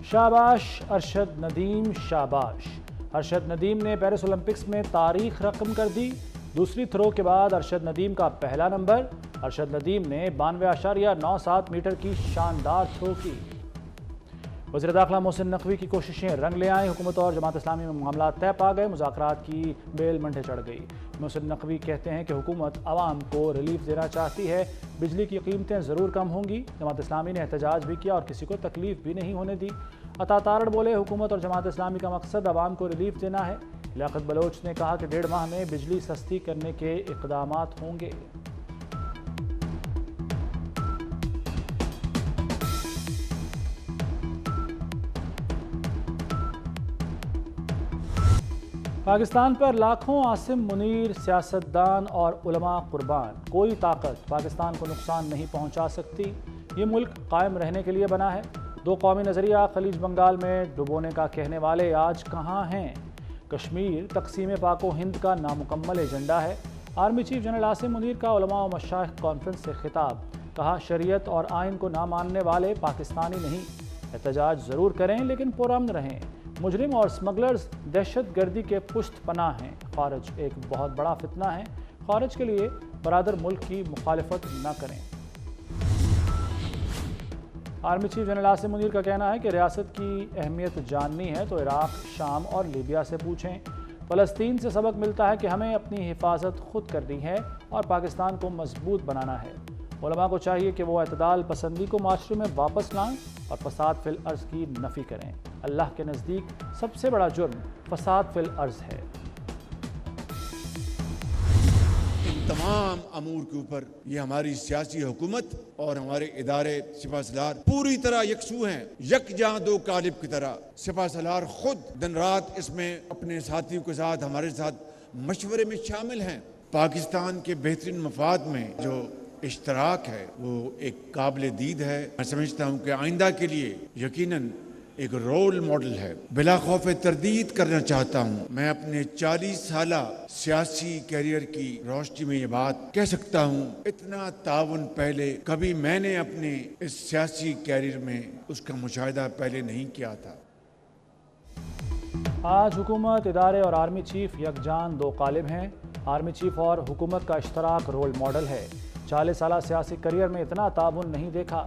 शाबाश अरशद नदीम, शाबाश। अरशद नदीम ने पेरिस ओलंपिक्स में तारीख रकम कर दी। दूसरी थ्रो के बाद अरशद नदीम का पहला नंबर। अरशद नदीम ने 92.97 मीटर की शानदार थ्रो की। वज़ीर दाखिला मोहसिन नकवी की कोशिशें रंग ले आए। हुकूमत और जमात इस्लामी में मामला तय पा गए। मुज़ाकरात की बेल मंडे चढ़ गई। मोहसिन नकवी कहते हैं कि हुकूमत आवाम को रिलीफ देना चाहती है। बिजली की कीमतें ज़रूर कम होंगी। जमात इस्लामी ने एहतजाज भी किया और किसी को तकलीफ भी नहीं होने दी। अता तारड़ बोले, हुकूमत और जमात इस्लामी का मकसद आवाम को रिलीफ देना है। लियाकत बलोच ने कहा कि 1.5 माह में बिजली सस्ती करने के इक़दामात होंगे। पाकिस्तान पर लाखों आसिम मुनीर, सियासतदान और उलमा कुर्बान। कोई ताकत पाकिस्तान को नुकसान नहीं पहुंचा सकती। ये मुल्क कायम रहने के लिए बना है। 2 कौमी नज़रिया खलीज बंगाल में डुबोने का कहने वाले आज कहाँ हैं? कश्मीर तकसीम पाको हिंद का नामुकम्मल एजेंडा है। Army chief general Asim Munir का उलमा व मशाइख कॉन्फ्रेंस से खिताब। कहा, शरीयत और आइन को ना मानने वाले पाकिस्तानी नहीं। एहतजाज ज़रूर करें लेकिन पुरअमन रहें। मुजरिम और स्मगलर्स दहशत गर्दी के पुश्त पनाह हैं। खारिज एक बहुत बड़ा फितना है। खारिज के लिए बरादर मुल्क की मुखालिफत न करें। Army chief general Asim Munir का कहना है कि रियासत की अहमियत जाननी है तो इराक़, शाम और लीबिया से पूछें। फ़लस्तीन से सबक मिलता है कि हमें अपनी हिफाजत खुद करनी है और पाकिस्तान को मजबूत बनाना है। उलमा को चाहिए कि वो एतदाल पसंदी को माशरे में वापस लाएं और फसाद फिल अर्ज़ की नफ़ी करें। अल्लाह के नज़दीक सबसे बड़ा जुर्म फसाद फिल अर्ज़ है। इन तमाम अमूर के ऊपर ये हमारी सियासी हुकूमत और हमारे इदारे सिपा सलार पूरी तरह यकसू हैं। यकजहां 2 कालिब की तरह सिपा सलार खुद दिन रात इसमें अपने साथियों के साथ, हमारे साथ मशवरे में शामिल हैं। पाकिस्तान के बेहतरीन मफाद में जो इश्तराक है वो एक काबिल दीद है। मैं समझता हूँ कि आइंदा के लिए यकीनन एक रोल मॉडल है। बिला खौफ तरदीद करना चाहता हूँ, मैं अपने 40 साला सियासी कैरियर की रोशनी में ये बात कह सकता हूँ, इतना ताउन पहले कभी मैंने अपने इस सियासी कैरियर में उसका मुशाहिदा पहले नहीं किया था। आज हुकूमत, इदारे और आर्मी चीफ यकजान 2 कालिब हैं। आर्मी चीफ और हुकूमत का इश्तराक रोल मॉडल है। 40 साला सियासी करियर में इतना ताउन नहीं देखा।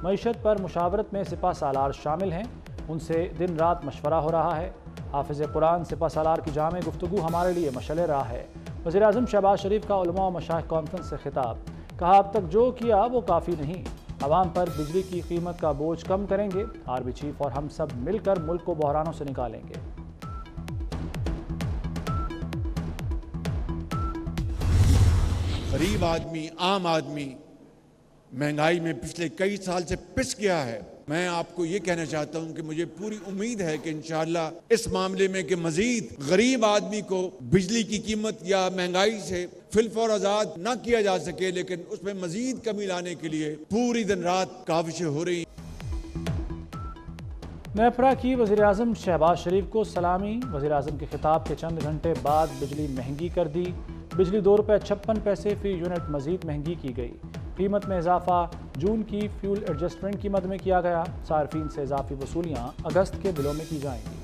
मईशत पर मुशावरत में सिपा सालार शामिल हैं। उनसे दिन रात मशवरा हो रहा है। हाफिज़ कुरान सिपा सालार की जामे गुफ्तगू हमारे लिए मशअल राह है। वज़ीर आज़म शहबाज शरीफ का उलमा व मशाइख कॉन्फ्रेंस से खिताब। कहा, अब तक जो किया वो काफ़ी नहीं। आवाम पर बिजली की कीमत का बोझ कम करेंगे। आर्मी चीफ और हम सब मिलकर मुल्क को बहरानों से निकालेंगे। गरीब आदमी, आम आदमी महंगाई में पिछले कई साल से पिस गया है। मैं आपको ये कहना चाहता हूँ कि मुझे पूरी उम्मीद है कि इंशाअल्लाह इस मामले में कि मजीद गरीब आदमी को बिजली की कीमत या महंगाई से फिलफौर आज़ाद ना किया जा सके, लेकिन उसमें मजीद कमी लाने के लिए पूरी दिन रात काविशें हो रही। नेपरा की वज़ीर आज़म शहबाज शरीफ को सलामी। वज़ीर आज़म के खिताब के चंद घंटे बाद बिजली महंगी कर दी। बिजली ₹2.56 फ़ी यूनिट मज़ीद महंगी की गई। कीमत में इजाफा जून की फ्यूल एडजस्टमेंट की मद में किया गया। सार्फिन से इजाफी वसूलियाँ अगस्त के बिलों में की जाएंगी।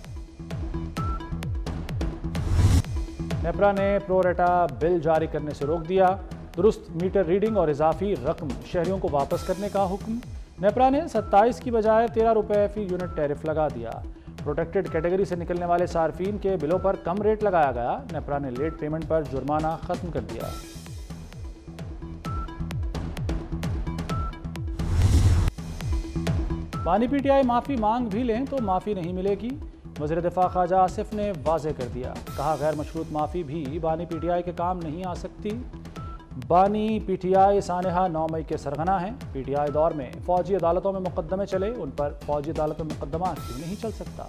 नेपरा ने प्रोरेटा बिल जारी करने से रोक दिया। दुरुस्त मीटर रीडिंग और इजाफी रकम शहरियों को वापस करने का हुक्म। नेपरा ने 27 की बजाय ₹13 फ़ी यूनिट टैरिफ लगा दिया। प्रोटेक्टेड कैटेगरी से निकलने वाले सार्फिन के बिलों पर कम रेट लगाया गया। नेपरा ने लेट पेमेंट पर जुर्माना खत्म कर दिया। बानी पीटीआई माफ़ी मांग भी लें तो माफ़ी नहीं मिलेगी। वज़ीर दिफा ख्वाजा आसिफ ने वाज़ेह कर दिया। कहा, गैर मशरूत माफ़ी भी बानी पीटीआई के काम नहीं आ सकती। बानी पीटीआई सानहा 9 मई के सरगना हैं। पीटीआई दौर में फ़ौजी अदालतों में मुकदमे चले, उन पर फ़ौजी अदालत में मुकदमा क्यों नहीं चल सकता?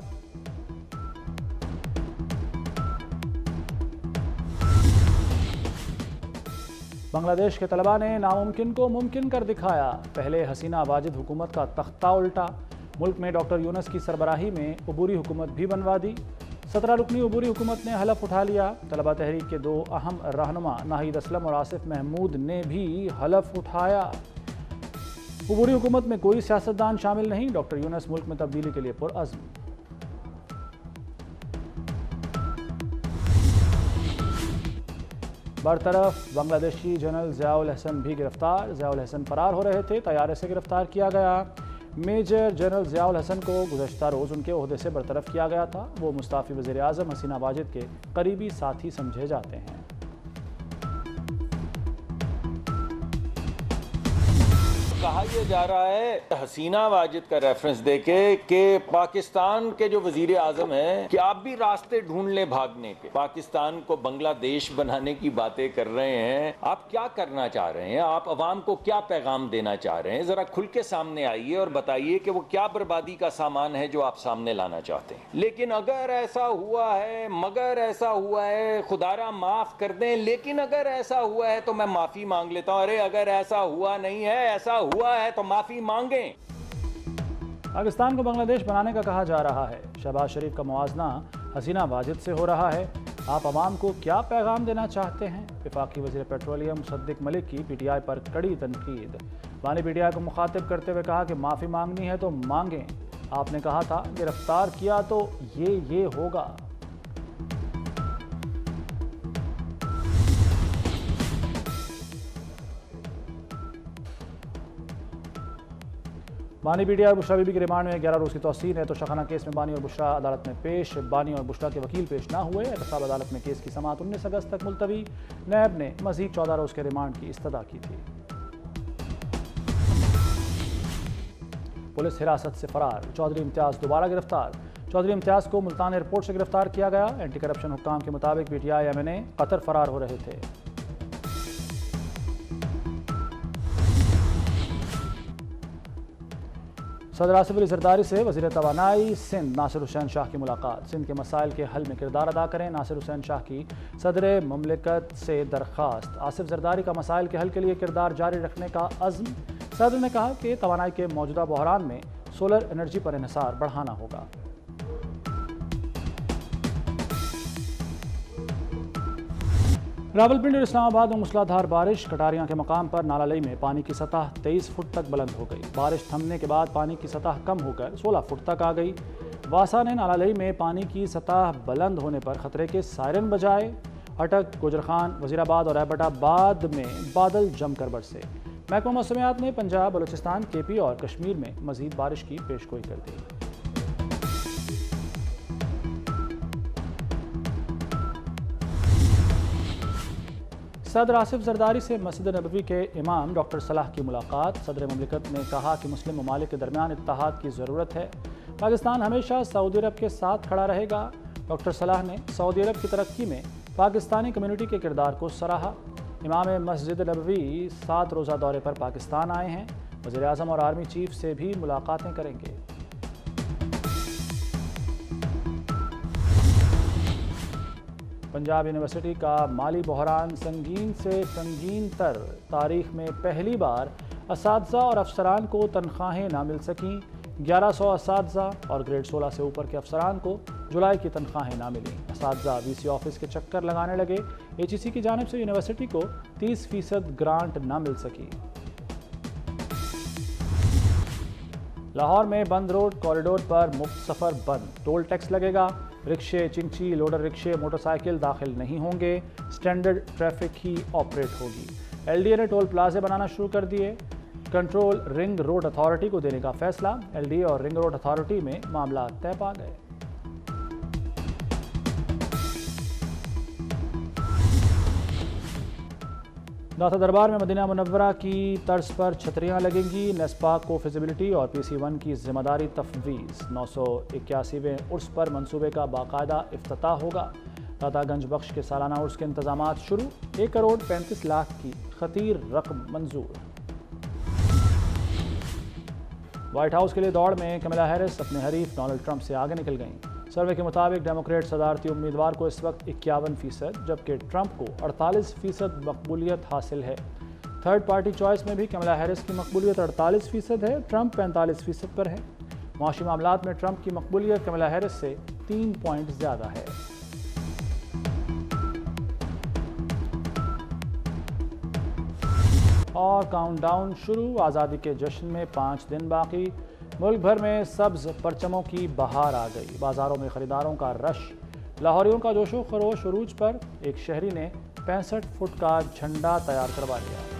बांग्लादेश के तलबा ने नामुमकिन को मुमकिन कर दिखाया। पहले हसीना वाजिद हुकूमत का तख्ता उल्टा। मुल्क में डॉक्टर यूनुस की सरबराही में अबूरी हुकूमत भी बनवा दी। 17 रुकनी अबूरी हुकूमत ने हलफ उठा लिया। तलबा तहरीक के 2 अहम रहनुमा नाहिद असलम और आसिफ महमूद ने भी हलफ उठाया। عبوری حکومت میں کوئی سیاستدان شامل نہیں، ڈاکٹر یونس ملک میں تبدیلی کے لیے پرعزم۔ برطرف بنگلہ دیشی جنرل ضیاء الحسن بھی گرفتار، ضیاء الحسن فرار ہو رہے تھے، طیارے سے گرفتار کیا گیا۔ میجر جنرل ضیاء الحسن کو گزشتہ روز ان کے عہدے سے برطرف کیا گیا تھا۔ وہ مستعفی وزیر اعظم حسینہ واجد کے قریبی ساتھی سمجھے جاتے ہیں۔ کہا یہ جا رہا ہے حسینہ واجد کا ریفرنس دے کے کہ پاکستان کے جو وزیر اعظم ہیں کہ آپ بھی راستے ڈھونڈ لیں بھاگنے کے، پاکستان کو بنگلہ دیش بنانے کی باتیں کر رہے ہیں۔ آپ کیا کرنا چاہ رہے ہیں؟ آپ عوام کو کیا پیغام دینا چاہ رہے ہیں؟ ذرا کھل کے سامنے آئیے اور بتائیے کہ وہ کیا بربادی کا سامان ہے جو آپ سامنے لانا چاہتے ہیں۔ لیکن اگر ایسا ہوا ہے، مگر ایسا ہوا ہے، خدا را معاف کر دیں، لیکن اگر ایسا ہوا ہے تو میں معافی مانگ لیتا ہوں۔ ارے اگر ایسا ہوا نہیں ہے، ایسا ہوا ہے تو معافی مانگیں۔ پاکستان کو بنگلہ دیش بنانے کا کہا جا رہا ہے۔ شہباز شریف کا موازنہ حسینہ واجد سے ہو رہا ہے۔ آپ عوام کو کیا پیغام دینا چاہتے ہیں؟ وفاقی وزیر پیٹرولیم مصدق ملک کی پی ٹی آئی پر کڑی تنقید۔ بانی پی ٹی آئی کو مخاطب کرتے ہوئے کہا کہ معافی مانگنی ہے تو مانگیں۔ آپ نے کہا تھا گرفتار کیا تو یہ ہوگا۔ بانی بی ٹی آئی اور بشرا بی بی کی ریمانڈ میں 11 روز کی توسیع ہے۔ تو شاخانہ کیس میں بانی اور بشرا عدالت میں پیش، بانی اور بشرا کے وکیل پیش نہ ہوئے۔ احتساب عدالت میں کیس کی سماعت 19 اگست تک ملتوی۔ نیب نے مزید 14 روز کے ریمانڈ کی استدعا کی تھی۔ پولیس حراست سے فرار، چودھری امتیاز دوبارہ گرفتار۔ چودھری امتیاز کو ملتان ایئرپورٹ سے گرفتار کیا گیا۔ اینٹی کرپشن حکام کے مطابق P T I M N A Qatar فرار ہو رہے تھے۔ صدر آصف علی زرداری سے وزیر توانائی سندھ ناصر حسین شاہ کی ملاقات۔ سندھ کے مسائل کے حل میں کردار ادا کریں، ناصر حسین شاہ کی صدر مملکت سے درخواست۔ آصف زرداری کا مسائل کے حل کے لیے کردار جاری رکھنے کا عزم۔ صدر نے کہا کہ توانائی کے موجودہ بحران میں سولر انرجی پر انحصار بڑھانا ہوگا۔ راولپنڈی اور اسلام آباد میں موسلا دھار بارش، کٹاریاں کے مقام پر نالہ میں پانی کی سطح 23 فٹ تک بلند ہو گئی۔ بارش تھمنے کے بعد پانی کی سطح کم ہو کر 16 فٹ تک آ گئی۔ واسا نے نالہ میں پانی کی سطح بلند ہونے پر خطرے کے سائرن بجائے۔ اٹک، گوجرخان، وزیر آباد اور ایبٹ آباد میں بادل جم کر برسے۔ محکمہ موسمیات نے پنجاب، بلوچستان، کے پی اور کشمیر میں مزید بارش کی پیشگوئی کر دی۔ صدر آصف زرداری سے مسجد نبوی کے امام ڈاکٹر صلاح کی ملاقات۔ صدر مملکت نے کہا کہ مسلم ممالک کے درمیان اتحاد کی ضرورت ہے۔ پاکستان ہمیشہ سعودی عرب کے ساتھ کھڑا رہے گا۔ ڈاکٹر صلاح نے سعودی عرب کی ترقی میں پاکستانی کمیونٹی کے کردار کو سراہا۔ امام مسجد نبوی 7 روزہ دورے پر پاکستان آئے ہیں۔ وزیر اعظم اور آرمی چیف سے بھی ملاقاتیں کریں گے۔ پنجاب یونیورسٹی کا مالی بحران سنگین سے سنگین تر۔ تاریخ میں پہلی بار اساتذہ اور افسران کو تنخواہیں نہ مل سکیں۔ 1100 اساتذہ اور گریڈ 16 سے اوپر کے افسران کو جولائی کی تنخواہیں نہ ملیں۔ اساتذہ وی سی آفس کے چکر لگانے لگے۔ ایچ ای سی کی جانب سے یونیورسٹی کو 30% گرانٹ نہ مل سکی۔ لاہور میں بند روڈ کوریڈور پر مفت سفر بند، ٹول ٹیکس لگے گا۔ رکشے، چنچی، لوڈر رکشے، موٹر سائیکل داخل نہیں ہوں گے۔ سٹینڈرڈ ٹریفک ہی آپریٹ ہوگی۔ ایل ڈی اے نے ٹول پلازے بنانا شروع کر دیے۔ کنٹرول رنگ روڈ اتھارٹی کو دینے کا فیصلہ۔ ایل ڈی اے اور رنگ روڈ اتھارٹی میں معاملات طے پا گئے۔ داتا دربار میں مدینہ منورہ کی طرز پر چھتریاں لگیں گی۔ نیسپا کو فیزیبلٹی اور پی سی 1 کی ذمہ داری تفویض۔ 981ویں عرس پر منصوبے کا باقاعدہ افتتاح ہوگا۔ داتا گنج بخش کے سالانہ عرس کے انتظامات شروع۔ 1 کروڑ 35 لاکھ کی خطیر رقم منظور۔ وائٹ ہاؤس کے لیے دوڑ میں کملا ہیرس اپنے حریف ڈونلڈ ٹرمپ سے آگے نکل گئیں۔ سروے کے مطابق ڈیموکریٹ صدارتی امیدوار کو اس وقت 51%، جبکہ ٹرمپ کو 48% مقبولیت حاصل ہے۔ تھرڈ پارٹی چوائس میں بھی کملا ہیرس کی مقبولیت 48% ہے، ٹرمپ 45% پر ہے۔ معاشی معاملات میں ٹرمپ کی مقبولیت کملا ہیرس سے 3 پوائنٹ زیادہ ہے۔ اور کاؤنٹ ڈاؤن شروع، آزادی کے جشن میں 5 دن باقی، ملک بھر میں سبز پرچموں کی بہار آ گئی، بازاروں میں خریداروں کا رش، لاہوریوں کا جوش و خروش عروج پر، ایک شہری نے 65 فٹ کا جھنڈا تیار کروا لیا۔